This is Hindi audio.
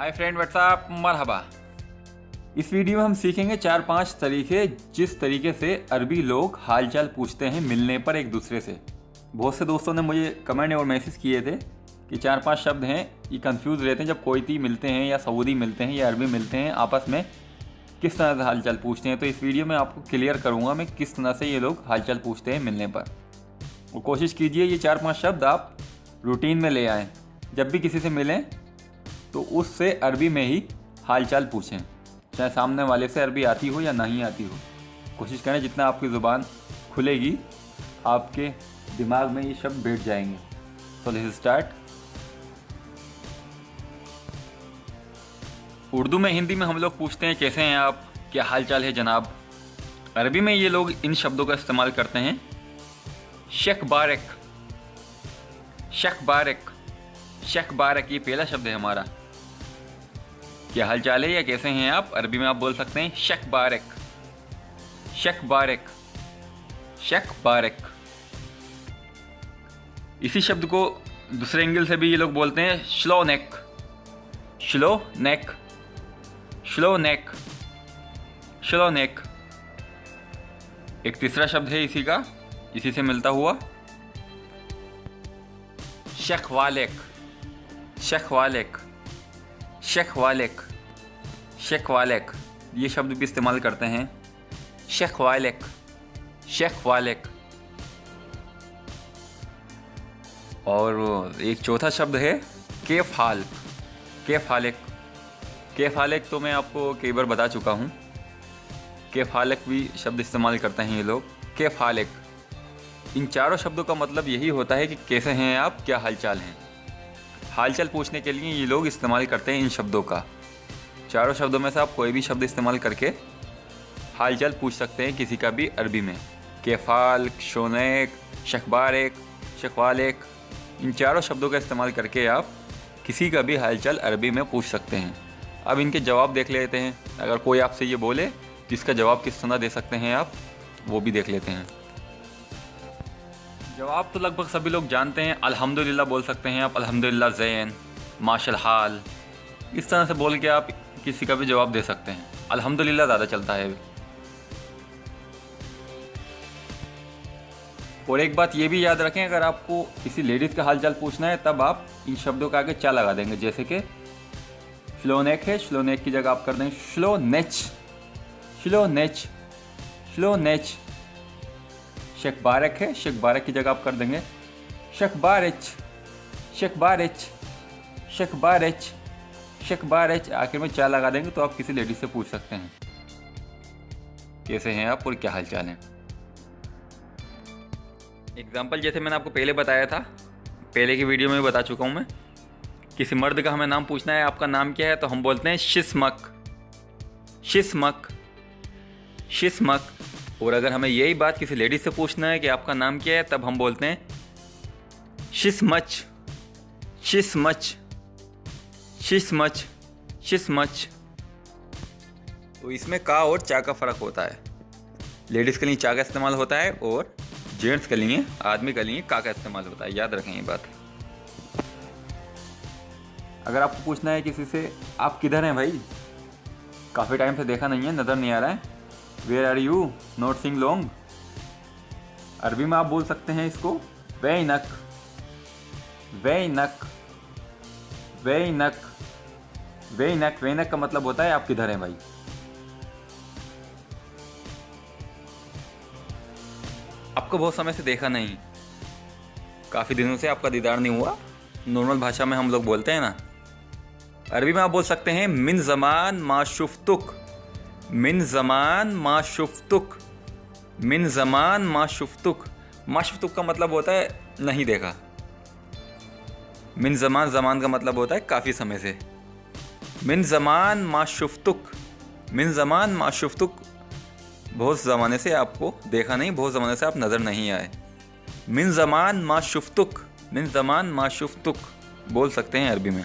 हाय फ्रेंड, व्हाट्सअप, मरहबा। इस वीडियो में हम सीखेंगे 4-5 तरीके जिस तरीके से अरबी लोग हालचाल पूछते हैं मिलने पर एक दूसरे से। बहुत से दोस्तों ने मुझे कमेंट और मैसेज किए थे कि 4-5 शब्द हैं, ये कंफ्यूज रहते हैं जब कोईती मिलते हैं या सऊदी मिलते हैं या अरबी मिलते हैं, आपस में किस तरह से हालचाल पूछते हैं। तो इस वीडियो में आपको क्लियर करूँगा मैं किस तरह से ये लोग हालचाल पूछते हैं मिलने पर। और कोशिश कीजिए ये 4-5 शब्द आप रूटीन में ले आएँ। जब भी किसी से मिलें तो उससे अरबी में ही हालचाल पूछें, चाहे सामने वाले से अरबी आती हो या नहीं आती हो। कोशिश करें जितना आपकी ज़ुबान खुलेगी आपके दिमाग में ये शब्द बैठ जाएंगे। तो लेट्स स्टार्ट। उर्दू में, हिंदी में हम लोग पूछते हैं कैसे हैं आप, क्या हालचाल है जनाब। अरबी में ये लोग इन शब्दों का इस्तेमाल करते हैं। शक बारक, शक बारक, शक बारक, ये पहला शब्द है हमारा। क्या हालचाल है या कैसे हैं आप, अरबी में आप बोल सकते हैं शक बारक, शक बारक, शक बारक। इसी शब्द को दूसरे एंगल से भी ये लोग बोलते हैं श्लो नेक, श्लो नेक, श्लो नेक, श्लो नेक। एक तीसरा शब्द है इसी का, इसी से मिलता हुआ, शक वालेक, शक वालेक, शक वालेक, शक वालेक। ये शब्द भी इस्तेमाल करते हैं, शक वालेक, शक वालेक। और एक चौथा शब्द है केफ हाल, केफ हालेक, केफ हालेक तो मैं आपको कई बार बता चुका हूँ। केफ हालेक भी शब्द इस्तेमाल करते हैं ये लोग, केफ हालेक। इन चारों शब्दों का मतलब यही होता है कि कैसे हैं आप, क्या हालचाल हैं। हालचाल पूछने के लिए ये लोग इस्तेमाल करते हैं इन शब्दों का। चारों शब्दों में से आप कोई भी शब्द इस्तेमाल करके हालचाल पूछ सकते हैं किसी का भी अरबी में। केफाल, शोनेक, शकबारेक, शकवालेक, इन चारों शब्दों का इस्तेमाल करके आप किसी का भी हालचाल अरबी में पूछ सकते हैं। अब इनके जवाब देख लेते हैं। अगर कोई आपसे ये बोले तो इसका जवाब किस तरह दे सकते हैं आप, वो भी देख लेते हैं। जवाब तो लगभग सभी लोग जानते हैं। अल्हम्दुलिल्लाह बोल सकते हैं आप, अल्हम्दुलिल्लाह ज़ैन, माशल हाल, इस तरह से बोल के आप किसी का भी जवाब दे सकते हैं। अल्हम्दुलिल्लाह ज़्यादा चलता है। और एक बात ये भी याद रखें, अगर आपको किसी लेडीज़ का हालचाल पूछना है तब आप इन शब्दों के आगे चा लगा देंगे। जैसे कि श्लोनेक है, श्लोनेक की जगह आप कर देंगे श्लो नेच, श्लो नेच, श्लो नेच। शकबारक है, शकबारक की जगह आप कर देंगे शकबारच, शकबारच, शकबारच, शकबारच। आखिर में चा लगा देंगे तो आप किसी लेडीज से पूछ सकते हैं कैसे हैं आप और क्या हालचाल है। एग्जाम्पल जैसे मैंने आपको पहले बताया था, पहले की वीडियो में बता चुका हूँ मैं। किसी मर्द का हमें नाम पूछना है, आपका नाम क्या है, तो हम बोलते हैं शिस्मक, शिस्मक, शिस्मक। और अगर हमें यही बात किसी लेडीज से पूछना है कि आपका नाम क्या है, तब हम बोलते हैं शिस्मच, शिस्मच, शिस्मच, शिस्मच। तो इसमें का और चा का फ़र्क होता है। लेडीज़ के लिए चा का इस्तेमाल होता है और जेंट्स के लिए, आदमी के लिए का इस्तेमाल होता है। याद रखें ये बात। अगर आपको पूछना है किसी से आप किधर हैं भाई, काफ़ी टाइम से देखा नहीं है, नज़र नहीं आ रहा है, where are you, not seeing long, अरबी में आप बोल सकते हैं इसको वैनक, वैनक, वैनक, वैनक। वैनक का मतलब होता है आप किधर हैं भाई। आपको बहुत समय से देखा नहीं, काफ़ी दिनों से आपका दीदार नहीं हुआ, नॉर्मल भाषा में हम लोग बोलते हैं ना। अरबी में आप बोल सकते हैं मिन ज़मान मा शुफ्तुक, मिन ज़मान मा शुफ्तुक, मिन ज़मान मा शुफ्तुक। मा शुफ्तुक का मतलब होता है नहीं देखा। मिन ज़मान, ज़मान का मतलब होता है काफ़ी समय से। मिन ज़मान मा शुफ्तुक, मिन ज़मान मा शुफ्तुक, बहुत ज़माने से आपको देखा नहीं, बहुत ज़माने से आप नज़र नहीं आए। मिन ज़मान मा शुफ्तुक, मिन ज़मान मा शुफ्तुक बोल सकते हैं अरबी में।